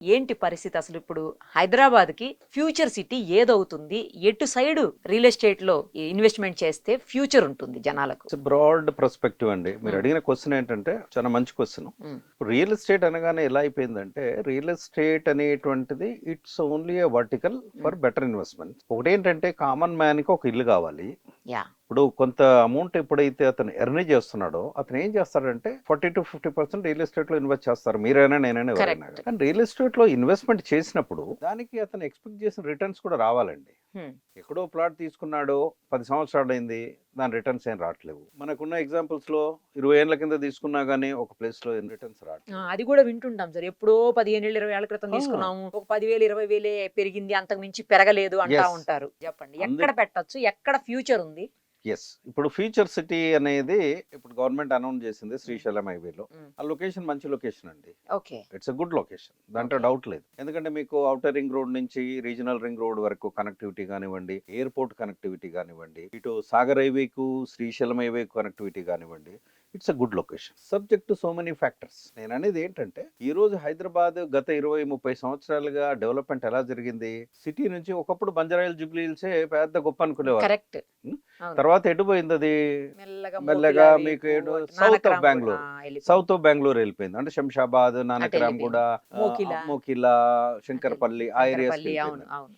ఏంటి పరిస్థితి అసలు ఇప్పుడు హైదరాబాద్కి ఫ్యూచర్ సిటీ ఏదవుతుంది? ఎటు సైడు రియల్ ఎస్టేట్‌లో ఇన్వెస్ట్‌మెంట్ చేస్తే ఫ్యూచర్ ఉంటుంది జనాలకు? ఇట్స్ బ్రాడ్ పర్స్పెక్టివ్ అండి. మీరు Hmm. అడిగిన క్వశ్చన్ ఏంటంటే చాలా మంచి క్వశ్చన్. హ్మ్. రియల్ ఎస్టేట్ అనగానే ఎలా అయిపోయిందంటే, రియల్ ఎస్టేట్ అనేటువంటిది it's only A vertical for better investment. ఒకటేంటంటే కామన్ మ్యాన్ కి ఒక ఇల్లు కావాలి. యాహ్! ఇప్పుడు కొంత అమౌంట్ ఎప్పుడైతే అతను ఎర్న్ చేస్తున్నాడో అతను ఏం చేస్తాడంటే 40 to 50% రియల్ ఎస్టేట్ లో ఇన్వెస్ట్ చేస్తారు. మీరైనా నేనైనా ఎవరైనా. కరెక్ట్. కానీ రియల్ ఎస్టేట్ లో ఇన్వెస్ట్మెంట్ చేసినప్పుడు దానికి అతను ఎక్స్పెక్ట్ చేసిన రిటర్న్స్ కూడా రావాలండి. హ్మ్. ఎక్కడో ప్లాట్ తీసుకున్నాడో 10 సంవత్సరాలు అయింది, దాని రిటర్న్స్ ఏం రావట్లేవు. మనకున్న ఎగ్జాంపుల్స్ లో 20 ఏళ్ల కింద తీసుకున్నా గానీ ఒక ప్లేస్ లో రిటర్న్స్ రావట్లేదు. అది కూడా వింటుంటాం సార్. ఎప్పుడో 15 ఏళ్ళు, 20 ఏళ్ల క్రితం ఆ. తీసుకున్నాము. ఒక 10,000, 20,000 పెరిగింది. అంతకు మించి పెరగలేదు అంటా Yes. ఉంటారు. చెప్పండి. అందు ఎక్కడ పెట్టొచ్చు? ఎక్కడ ఫ్యూచర్ ఉంది? ఎస్, ఇప్పుడు ఫ్యూచర్ సిటీ అనేది ఇప్పుడు గవర్నమెంట్ అనౌన్స్ చేసింది శ్రీశైలం హైవేలో. హ్మ్. ఆ లొకేషన్ మంచి లొకేషన్ అండి. Okay. It's a good location, దాంట్లో Okay. డౌట్ లేదు. ఎందుకంటే మీకు అవుటర్ రింగ్ రోడ్ నుంచి రీజనల్ రింగ్ రోడ్ వరకు కనెక్టివిటీ కానివ్వండి, ఎయిర్పోర్ట్ కనెక్టివిటీ కానివ్వండి, ఇటు సాగర్ హైవేకు శ్రీశైలం హైవే కనెక్టివిటీ కానివ్వండి, it's a good location subject to so many factors. నేను అనేది ఏంటంటే, ఈ రోజు హైదరాబాద్ గత 20-30 సంవత్సరాలుగా డెవలప్మెంట్ ఎలా జరిగింది? సిటీ నుంచి ఒకప్పుడు బంజారాయిల్ జూబ్లీ హిల్సే పెద్ద గొప్ప అనుకునేవారు. కరెక్ట్. ఉం? అవును. తర్వాత ఎటు పోయింది అది? మెల్లగా మెల్లగా మోపిలా మీకు వైపు, ఏడు అటు సౌత్ ఆఫ్ నానక్రామ్ కూడా బెంగళూరు, వెళ్ళిపోయింది. సౌత్ ఆఫ్ బెంగళూరు వెళ్ళిపోయింది. అంటే శంషాబాద్, అటు నానక్రామ్ వెళ్ళిపోయింది. కూడా, మోకిలా, మోకిలా, అటు శంకర్పల్లి, ఆ ఏరియాస్కి శంకరపల్లి. అవును, వెళ్ళిపోయింది. అవును.